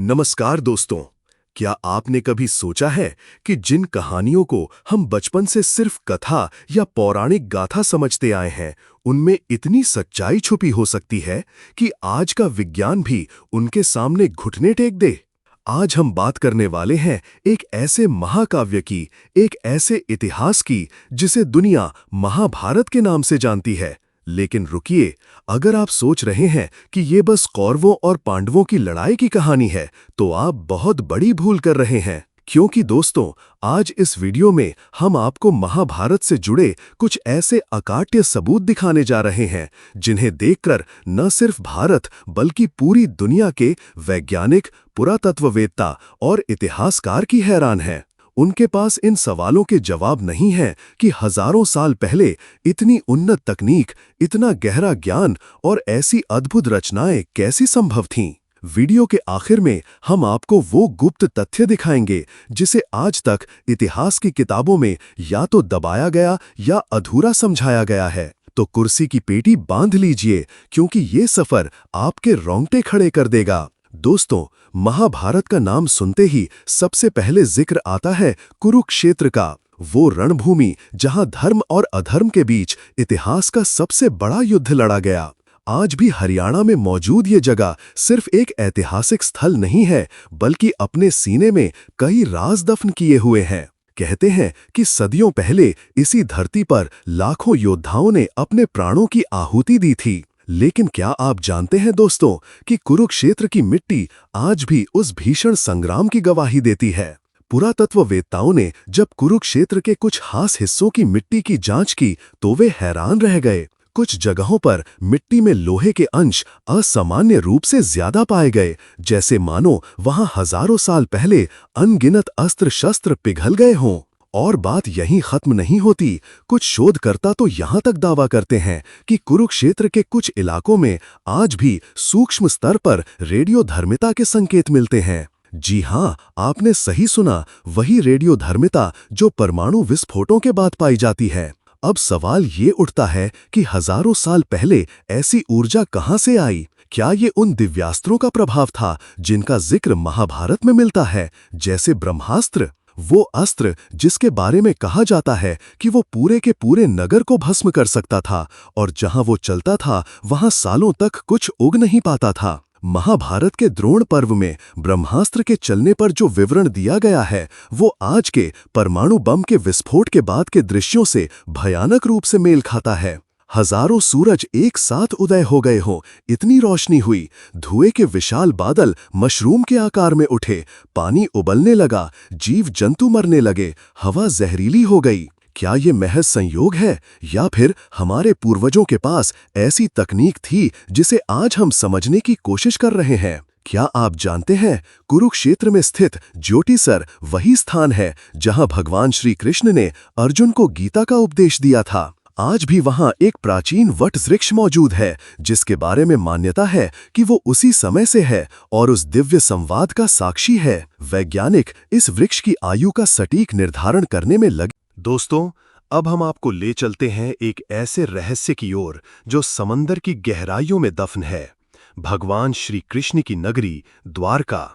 नमस्कार दोस्तों। क्या आपने कभी सोचा है कि जिन कहानियों को हम बचपन से सिर्फ कथा या पौराणिक गाथा समझते आए हैं, उनमें इतनी सच्चाई छुपी हो सकती है कि आज का विज्ञान भी उनके सामने घुटने टेक दे। आज हम बात करने वाले हैं एक ऐसे महाकाव्य की, एक ऐसे इतिहास की जिसे दुनिया महाभारत के नाम से जानती है। लेकिन रुकिए, अगर आप सोच रहे हैं कि ये बस कौरवों और पांडवों की लड़ाई की कहानी है, तो आप बहुत बड़ी भूल कर रहे हैं। क्योंकि दोस्तों, आज इस वीडियो में हम आपको महाभारत से जुड़े कुछ ऐसे अकाट्य सबूत दिखाने जा रहे हैं जिन्हें देखकर न सिर्फ भारत बल्कि पूरी दुनिया के वैज्ञानिक, पुरातत्ववेत्ता और इतिहासकार की हैरान हैं। उनके पास इन सवालों के जवाब नहीं हैं कि हजारों साल पहले इतनी उन्नत तकनीक, इतना गहरा ज्ञान और ऐसी अद्भुत रचनाएं कैसी संभव थीं। वीडियो के आखिर में हम आपको वो गुप्त तथ्य दिखाएंगे जिसे आज तक इतिहास की किताबों में या तो दबाया गया या अधूरा समझाया गया है। तो कुर्सी की पेटी बांध लीजिए, क्योंकि ये सफर आपके रोंगटे खड़े कर देगा। दोस्तों, महाभारत का नाम सुनते ही सबसे पहले जिक्र आता है कुरुक्षेत्र का, वो रणभूमि जहां धर्म और अधर्म के बीच इतिहास का सबसे बड़ा युद्ध लड़ा गया। आज भी हरियाणा में मौजूद ये जगह सिर्फ एक ऐतिहासिक स्थल नहीं है, बल्कि अपने सीने में कई राज दफन किए हुए हैं। कहते हैं कि सदियों पहले इसी धरती पर लाखों योद्धाओं ने अपने प्राणों की आहुति दी थी। लेकिन क्या आप जानते हैं दोस्तों कि कुरुक्षेत्र की मिट्टी आज भी उस भीषण संग्राम की गवाही देती है। पुरातत्ववेत्ताओं ने जब कुरुक्षेत्र के कुछ खास हिस्सों की मिट्टी की जांच की तो वे हैरान रह गए। कुछ जगहों पर मिट्टी में लोहे के अंश असामान्य रूप से ज्यादा पाए गए, जैसे मानो वहां हजारों साल पहले अनगिनत अस्त्र शस्त्र पिघल गए हों। और बात यहीं खत्म नहीं होती। कुछ शोधकर्ता तो यहां तक दावा करते हैं कि कुरुक्षेत्र के कुछ इलाकों में आज भी सूक्ष्म स्तर पर रेडियोधर्मिता के संकेत मिलते हैं। जी हां, आपने सही सुना, वही रेडियोधर्मिता जो परमाणु विस्फोटों के बाद पाई जाती है। अब सवाल ये उठता है कि हजारों साल पहले ऐसी ऊर्जा कहां से आई? क्या ये उन दिव्यास्त्रों का प्रभाव था जिनका जिक्र महाभारत में मिलता है, जैसे ब्रह्मास्त्र? वो अस्त्र जिसके बारे में कहा जाता है कि वो पूरे के पूरे नगर को भस्म कर सकता था और जहां वो चलता था वहां सालों तक कुछ उग नहीं पाता था। महाभारत के द्रोण पर्व में ब्रह्मास्त्र के चलने पर जो विवरण दिया गया है, वो आज के परमाणु बम के विस्फोट के बाद के दृश्यों से भयानक रूप से मेल खाता है। हजारों सूरज एक साथ उदय हो गए हों, इतनी रोशनी हुई, धुएं के विशाल बादल मशरूम के आकार में उठे, पानी उबलने लगा, जीव जंतु मरने लगे, हवा जहरीली हो गई। क्या ये महज संयोग है या फिर हमारे पूर्वजों के पास ऐसी तकनीक थी जिसे आज हम समझने की कोशिश कर रहे हैं? क्या आप जानते हैं, कुरुक्षेत्र में स्थित ज्योतिसर वही स्थान है जहां भगवान श्री कृष्ण ने अर्जुन को गीता का उपदेश दिया था। आज भी वहां एक प्राचीन वट वृक्ष मौजूद है जिसके बारे में मान्यता है कि वो उसी समय से है और उस दिव्य संवाद का साक्षी है। वैज्ञानिक इस वृक्ष की आयु का सटीक निर्धारण करने में लगे। दोस्तों, अब हम आपको ले चलते हैं एक ऐसे रहस्य की ओर जो समंदर की गहराइयों में दफन है, भगवान श्री कृष्ण की नगरी द्वारका।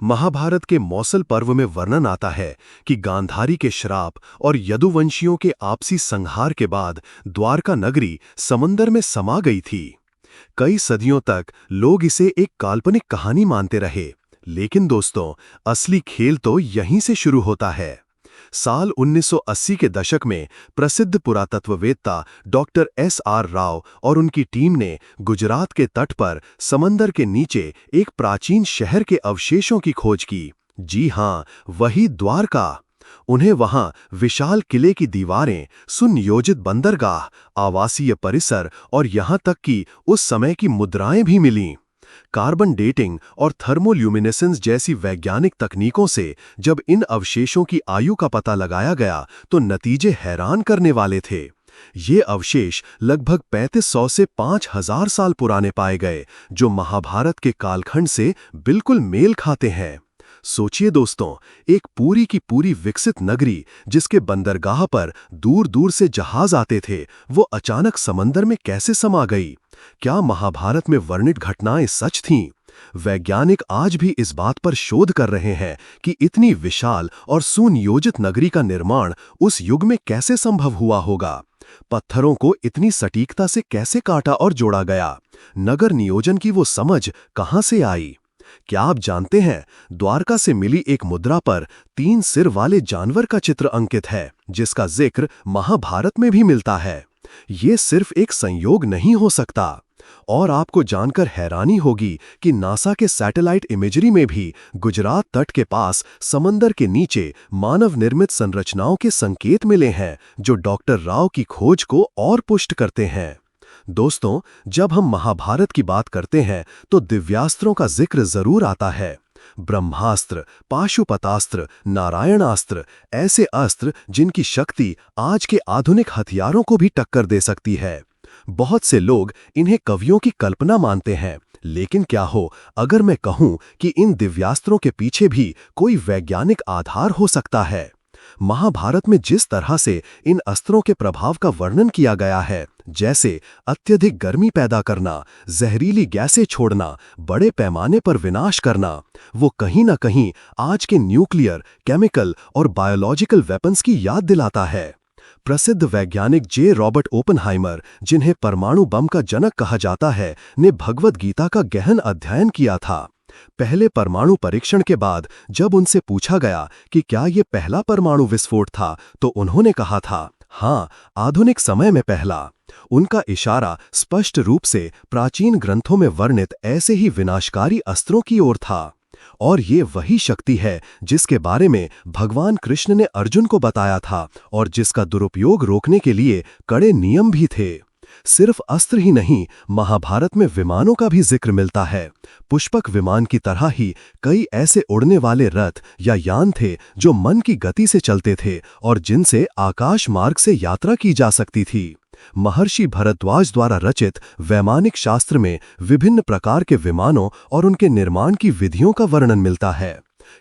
महाभारत के मौसल पर्व में वर्णन आता है कि गांधारी के श्राप और यदुवंशियों के आपसी संहार के बाद द्वारका नगरी समंदर में समा गई थी। कई सदियों तक लोग इसे एक काल्पनिक कहानी मानते रहे, लेकिन दोस्तों, असली खेल तो यहीं से शुरू होता है। साल 1980 के दशक में प्रसिद्ध पुरातत्ववेत्ता डॉक्टर एस.आर. राव और उनकी टीम ने गुजरात के तट पर समंदर के नीचे एक प्राचीन शहर के अवशेषों की खोज की। जी हां, वही द्वारका। उन्हें वहां विशाल किले की दीवारें, सुनियोजित बंदरगाह, आवासीय परिसर और यहां तक कि उस समय की मुद्राएं भी मिलीं। कार्बन डेटिंग और थर्मोल्यूमिनेसेंस जैसी वैज्ञानिक तकनीकों से जब इन अवशेषों की आयु का पता लगाया गया तो नतीजे हैरान करने वाले थे। ये अवशेष लगभग 3500 से 5000 साल पुराने पाए गए, जो महाभारत के कालखंड से बिल्कुल मेल खाते हैं। सोचिए दोस्तों, एक पूरी की पूरी विकसित नगरी जिसके बंदरगाह पर दूर दूर से जहाज आते थे, वो अचानक समंदर में कैसे समा गई? क्या महाभारत में वर्णित घटनाएं सच थीं? वैज्ञानिक आज भी इस बात पर शोध कर रहे हैं कि इतनी विशाल और सुनियोजित नगरी का निर्माण उस युग में कैसे संभव हुआ होगा। पत्थरों को इतनी सटीकता से कैसे काटा और जोड़ा गया? नगर नियोजन की वो समझ कहां से आई? क्या आप जानते हैं, द्वारका से मिली एक मुद्रा पर 3 सिर वाले जानवर का चित्र अंकित है, जिसका जिक्र महाभारत में भी मिलता है। ये सिर्फ एक संयोग नहीं हो सकता। और आपको जानकर हैरानी होगी कि नासा के सैटेलाइट इमेजरी में भी गुजरात तट के पास समंदर के नीचे मानव निर्मित संरचनाओं के संकेत मिले हैं, जो डॉक्टर राव की खोज को और पुष्ट करते हैं। दोस्तों, जब हम महाभारत की बात करते हैं तो दिव्यास्त्रों का जिक्र जरूर आता है। ब्रह्मास्त्र, पाशुपतास्त्र, नारायणास्त्र, ऐसे अस्त्र जिनकी शक्ति आज के आधुनिक हथियारों को भी टक्कर दे सकती है। बहुत से लोग इन्हें कवियों की कल्पना मानते हैं, लेकिन क्या हो अगर मैं कहूं कि इन दिव्यास्त्रों के पीछे भी कोई वैज्ञानिक आधार हो सकता है? महाभारत में जिस तरह से इन अस्त्रों के प्रभाव का वर्णन किया गया है, जैसे अत्यधिक गर्मी पैदा करना, जहरीली गैसें छोड़ना, बड़े पैमाने पर विनाश करना, वो कहीं ना कहीं आज के न्यूक्लियर, केमिकल और बायोलॉजिकल वेपन्स की याद दिलाता है। प्रसिद्ध वैज्ञानिक जे. रॉबर्ट ओपनहाइमर, जिन्हें परमाणु बम का जनक कहा जाता है, ने भगवद गीता का गहन अध्ययन किया था। पहले परमाणु परीक्षण के बाद जब उनसे पूछा गया कि क्या ये पहला परमाणु विस्फोट था, तो उन्होंने कहा था, हाँ, आधुनिक समय में पहला। उनका इशारा स्पष्ट रूप से प्राचीन ग्रंथों में वर्णित ऐसे ही विनाशकारी अस्त्रों की ओर था। और ये वही शक्ति है जिसके बारे में भगवान कृष्ण ने अर्जुन को बताया था और जिसका दुरुपयोग रोकने के लिए कड़े नियम भी थे। सिर्फ अस्त्र ही नहीं, महाभारत में विमानों का भी जिक्र मिलता है। पुष्पक विमान की तरह ही कई ऐसे उड़ने वाले रथ या यान थे जो मन की गति से चलते थे और जिनसे आकाश मार्ग से यात्रा की जा सकती थी। महर्षि भरद्वाज द्वारा रचित वैमानिक शास्त्र में विभिन्न प्रकार के विमानों और उनके निर्माण की विधियों का वर्णन मिलता है।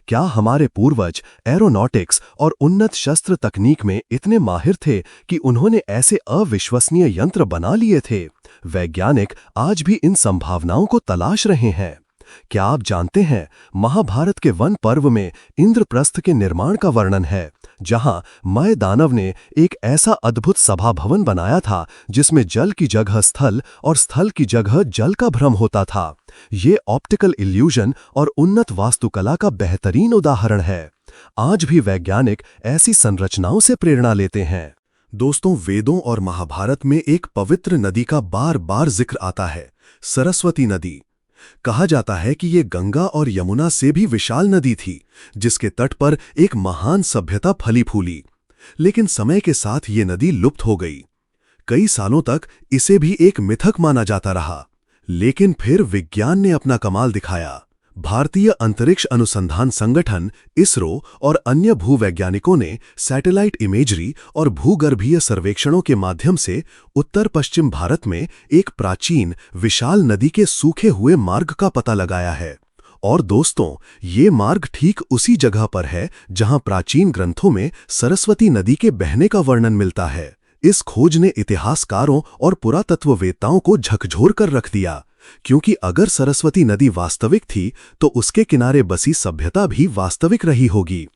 क्या हमारे पूर्वज एरोनॉटिक्स और उन्नत शस्त्र तकनीक में इतने माहिर थे कि उन्होंने ऐसे अविश्वसनीय यंत्र बना लिए थे? वैज्ञानिक आज भी इन संभावनाओं को तलाश रहे हैं। क्या आप जानते हैं, महाभारत के वन पर्व में इंद्रप्रस्थ के निर्माण का वर्णन है, जहां मय दानव ने एक ऐसा अद्भुत सभा भवन बनाया था जिसमें जल की जगह स्थल और स्थल की जगह जल का भ्रम होता था। ये ऑप्टिकल इल्यूजन और उन्नत वास्तुकला का बेहतरीन उदाहरण है। आज भी वैज्ञानिक ऐसी संरचनाओं से प्रेरणा लेते हैं। दोस्तों, वेदों और महाभारत में एक पवित्र नदी का बार बार जिक्र आता है, सरस्वती नदी। कहा जाता है कि ये गंगा और यमुना से भी विशाल नदी थी, जिसके तट पर एक महान सभ्यता फली फूली। लेकिन समय के साथ ये नदी लुप्त हो गई। कई सालों तक इसे भी एक मिथक माना जाता रहा, लेकिन फिर विज्ञान ने अपना कमाल दिखाया। भारतीय अंतरिक्ष अनुसंधान संगठन इसरो और अन्य भूवैज्ञानिकों ने सैटेलाइट इमेजरी और भूगर्भीय सर्वेक्षणों के माध्यम से उत्तर पश्चिम भारत में एक प्राचीन विशाल नदी के सूखे हुए मार्ग का पता लगाया है। और दोस्तों, ये मार्ग ठीक उसी जगह पर है जहां प्राचीन ग्रंथों में सरस्वती नदी के बहने का वर्णन मिलता है। इस खोज ने इतिहासकारों और पुरातत्ववेत्ताओं को झकझोर कर रख दिया, क्योंकि अगर सरस्वती नदी वास्तविक थी तो उसके किनारे बसी सभ्यता भी वास्तविक रही होगी,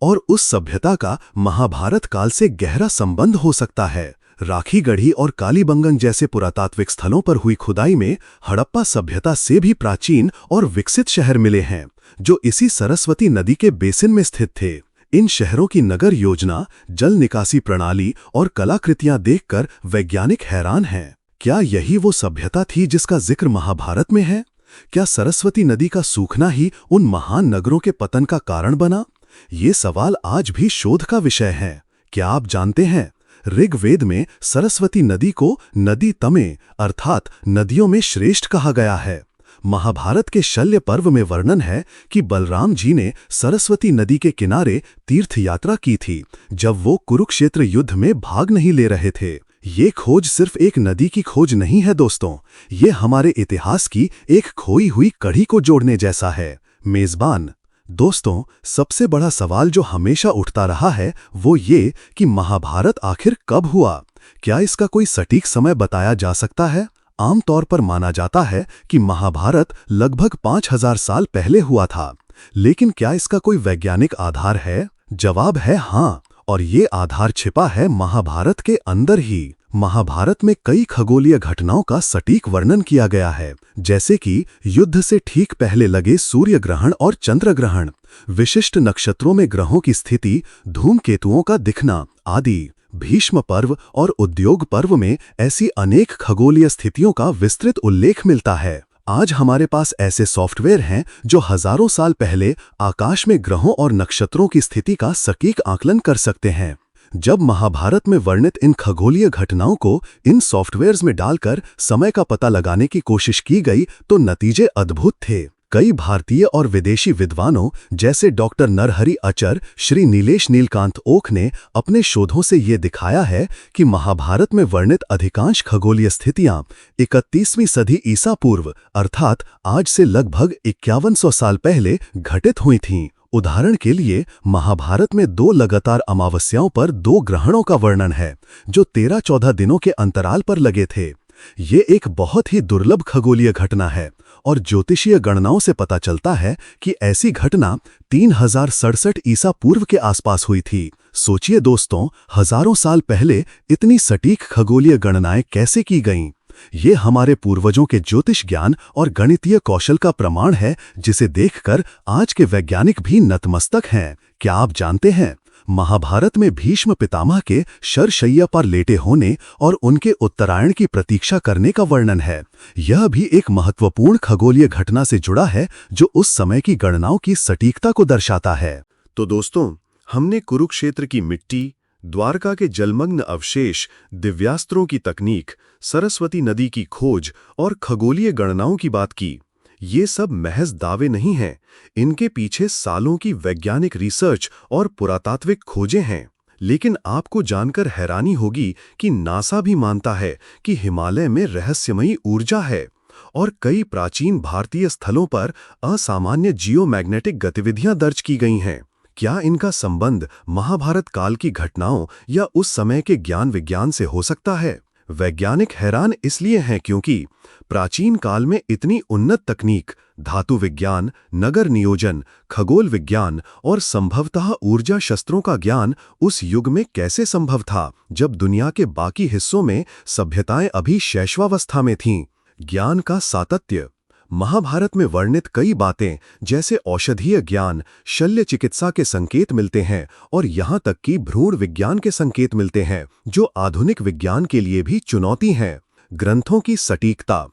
और उस सभ्यता का महाभारत काल से गहरा संबंध हो सकता है। राखीगढ़ी और कालीबंगन जैसे पुरातात्विक स्थलों पर हुई खुदाई में हड़प्पा सभ्यता से भी प्राचीन और विकसित शहर मिले हैं, जो इसी सरस्वती नदी के बेसिन में स्थित थे। इन शहरों की नगर योजना, जल निकासी प्रणाली और कलाकृतियां देखकर वैज्ञानिक हैरान हैं। क्या यही वो सभ्यता थी जिसका जिक्र महाभारत में है? क्या सरस्वती नदी का सूखना ही उन महान नगरों के पतन का कारण बना? ये सवाल आज भी शोध का विषय है। क्या आप जानते हैं, ऋग्वेद में सरस्वती नदी को नदी तमे अर्थात नदियों में श्रेष्ठ कहा गया है। महाभारत के शल्य पर्व में वर्णन है कि बलराम जी ने सरस्वती नदी के किनारे तीर्थ यात्रा की थी, जब वो कुरुक्षेत्र युद्ध में भाग नहीं ले रहे थे। ये खोज सिर्फ एक नदी की खोज नहीं है दोस्तों, ये हमारे इतिहास की एक खोई हुई कड़ी को जोड़ने जैसा है। मेजबान दोस्तों, सबसे बड़ा सवाल जो हमेशा उठता रहा है वो ये कि महाभारत आखिर कब हुआ? क्या इसका कोई सटीक समय बताया जा सकता है? आमतौर पर माना जाता है कि महाभारत लगभग 5000 साल पहले हुआ था। लेकिन क्या इसका कोई वैज्ञानिक आधार है? जवाब है हाँ, और ये आधार छिपा है महाभारत के अंदर ही। महाभारत में कई खगोलीय घटनाओं का सटीक वर्णन किया गया है, जैसे कि युद्ध से ठीक पहले लगे सूर्य ग्रहण और चंद्र ग्रहण, विशिष्ट नक्षत्रों में ग्रहों की स्थिति, धूमकेतुओं का दिखना आदि। भीष्म पर्व और उद्योग पर्व में ऐसी अनेक खगोलीय स्थितियों का विस्तृत उल्लेख मिलता है। आज हमारे पास ऐसे सॉफ्टवेयर हैं जो हजारों साल पहले आकाश में ग्रहों और नक्षत्रों की स्थिति का सटीक आकलन कर सकते हैं। जब महाभारत में वर्णित इन खगोलीय घटनाओं को इन सॉफ्टवेयर्स में डालकर समय का पता लगाने की कोशिश की गई तो नतीजे अद्भुत थे। कई भारतीय और विदेशी विद्वानों जैसे डॉक्टर नरहरि अचर, श्री नीलेश नीलकांत ओक ने अपने शोधों से ये दिखाया है कि महाभारत में वर्णित अधिकांश खगोलीय स्थितियां 31वीं सदी ईसा पूर्व अर्थात आज से लगभग 5100 साल पहले घटित हुई थीं। उदाहरण के लिए महाभारत में 2 लगातार अमावस्याओं पर 2 ग्रहणों का वर्णन है, जो 13-14 दिनों के अंतराल पर लगे थे। ये एक बहुत ही दुर्लभ खगोलीय घटना है और ज्योतिषीय गणनाओं से पता चलता है कि ऐसी घटना 3067 ईसा पूर्व के आसपास हुई थी। सोचिए दोस्तों, हजारों साल पहले इतनी सटीक खगोलीय गणनाएं कैसे की गईं? ये हमारे पूर्वजों के ज्योतिष ज्ञान और गणितीय कौशल का प्रमाण है, जिसे देखकर आज के वैज्ञानिक भी नतमस्तक हैं। क्या आप जानते हैं, महाभारत में भीष्म पितामह के शरशय्या पर लेटे होने और उनके उत्तरायण की प्रतीक्षा करने का वर्णन है। यह भी एक महत्वपूर्ण खगोलीय घटना से जुड़ा है, जो उस समय की गणनाओं की सटीकता को दर्शाता है। तो दोस्तों, हमने कुरुक्षेत्र की मिट्टी, द्वारका के जलमग्न अवशेष, दिव्यास्त्रों की तकनीक, सरस्वती नदी की खोज और खगोलीय गणनाओं की बात की। ये सब महज दावे नहीं हैं, इनके पीछे सालों की वैज्ञानिक रिसर्च और पुरातात्विक खोजें हैं। लेकिन आपको जानकर हैरानी होगी कि नासा भी मानता है कि हिमालय में रहस्यमयी ऊर्जा है और कई प्राचीन भारतीय स्थलों पर असामान्य जियोमैग्नेटिक गतिविधियां दर्ज की गई हैं। क्या इनका संबंध महाभारत काल की घटनाओं या उस समय के ज्ञान विज्ञान से हो सकता है? वैज्ञानिक हैरान इसलिए हैं क्योंकि प्राचीन काल में इतनी उन्नत तकनीक, धातु विज्ञान, नगर नियोजन, खगोल विज्ञान और संभवतः ऊर्जा शस्त्रों का ज्ञान उस युग में कैसे संभव था, जब दुनिया के बाकी हिस्सों में सभ्यताएं अभी शैशवावस्था में थीं। ज्ञान का सातत्य। महाभारत में वर्णित कई बातें जैसे औषधीय ज्ञान, शल्य चिकित्सा के संकेत मिलते हैं और यहाँ तक कि भ्रूण विज्ञान के संकेत मिलते हैं, जो आधुनिक विज्ञान के लिए भी चुनौती हैं। ग्रंथों की सटीकता।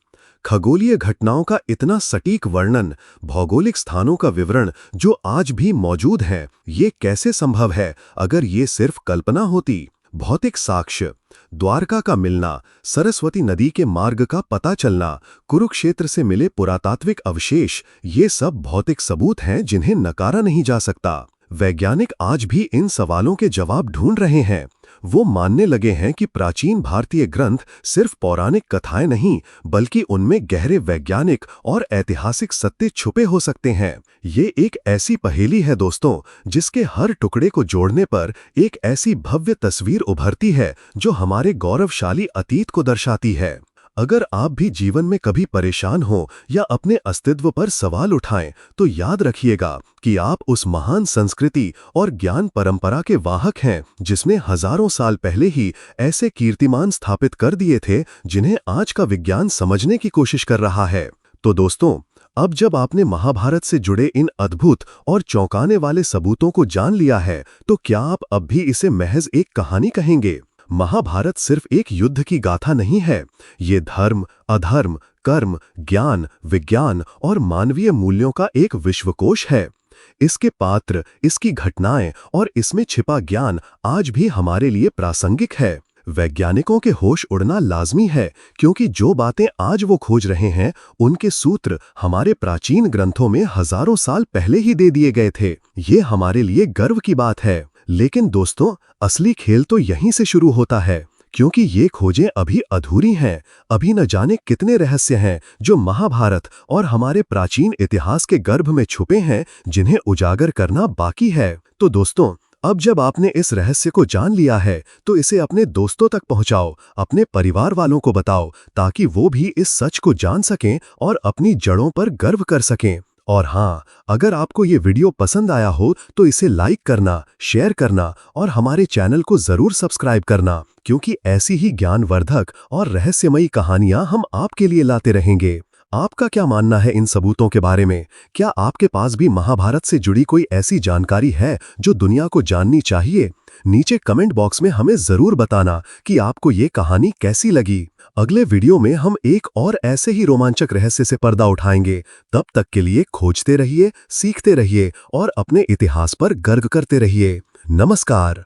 खगोलीय घटनाओं का इतना सटीक वर्णन, भौगोलिक स्थानों का विवरण जो आज भी मौजूद हैं, ये कैसे संभव है अगर ये सिर्फ कल्पना होती? भौतिक साक्ष्य। द्वारका का मिलना, सरस्वती नदी के मार्ग का पता चलना, कुरुक्षेत्र से मिले पुरातात्विक अवशेष, ये सब भौतिक सबूत हैं जिन्हें नकारा नहीं जा सकता। वैज्ञानिक आज भी इन सवालों के जवाब ढूंढ रहे हैं। वो मानने लगे हैं कि प्राचीन भारतीय ग्रंथ सिर्फ पौराणिक कथाएं नहीं, बल्कि उनमें गहरे वैज्ञानिक और ऐतिहासिक सत्य छुपे हो सकते हैं। ये एक ऐसी पहेली है दोस्तों, जिसके हर टुकड़े को जोड़ने पर एक ऐसी भव्य तस्वीर उभरती है जो हमारे गौरवशाली अतीत को दर्शाती है। अगर आप भी जीवन में कभी परेशान हो या अपने अस्तित्व पर सवाल उठाएं, तो याद रखिएगा कि आप उस महान संस्कृति और ज्ञान परंपरा के वाहक हैं, जिसने हजारों साल पहले ही ऐसे कीर्तिमान स्थापित कर दिए थे, जिन्हें आज का विज्ञान समझने की कोशिश कर रहा है। तो दोस्तों, अब जब आपने महाभारत से जुड़े इन अद्भुत और चौंकाने वाले सबूतों को जान लिया है, तो क्या आप अब भी इसे महज एक कहानी कहेंगे? महाभारत सिर्फ एक युद्ध की गाथा नहीं है। ये धर्म, अधर्म, कर्म, ज्ञान, विज्ञान और मानवीय मूल्यों का एक विश्वकोश है। इसके पात्र, इसकी घटनाएं और इसमें छिपा ज्ञान आज भी हमारे लिए प्रासंगिक है। वैज्ञानिकों के होश उड़ना लाजमी है, क्योंकि जो बातें आज वो खोज रहे हैं, उनके सूत्र हमारे प्राचीन ग्रंथों में हजारों साल पहले ही दे दिए गए थे। ये हमारे लिए गर्व की बात है। लेकिन दोस्तों, असली खेल तो यहीं से शुरू होता है, क्योंकि ये खोजें अभी अधूरी हैं। अभी न जाने कितने रहस्य हैं जो महाभारत और हमारे प्राचीन इतिहास के गर्भ में छुपे हैं, जिन्हें उजागर करना बाकी है। तो दोस्तों, अब जब आपने इस रहस्य को जान लिया है, तो इसे अपने दोस्तों तक पहुंचाओ, अपने परिवार वालों को बताओ, ताकि वो भी इस सच को जान सकें और अपनी जड़ों पर गर्व कर सकें। और हाँ, अगर आपको ये वीडियो पसंद आया हो तो इसे लाइक करना, शेयर करना और हमारे चैनल को जरूर सब्सक्राइब करना, क्योंकि ऐसी ही ज्ञानवर्धक और रहस्यमयी कहानियां हम आपके लिए लाते रहेंगे। आपका क्या मानना है इन सबूतों के बारे में? क्या आपके पास भी महाभारत से जुड़ी कोई ऐसी जानकारी है जो दुनिया को जाननी चाहिए? नीचे कमेंट बॉक्स में हमें जरूर बताना कि आपको ये कहानी कैसी लगी। अगले वीडियो में हम एक और ऐसे ही रोमांचक रहस्य से पर्दा उठाएंगे। तब तक के लिए खोजते रहिए, सीखते रहिए और अपने इतिहास पर गर्व करते रहिए। नमस्कार।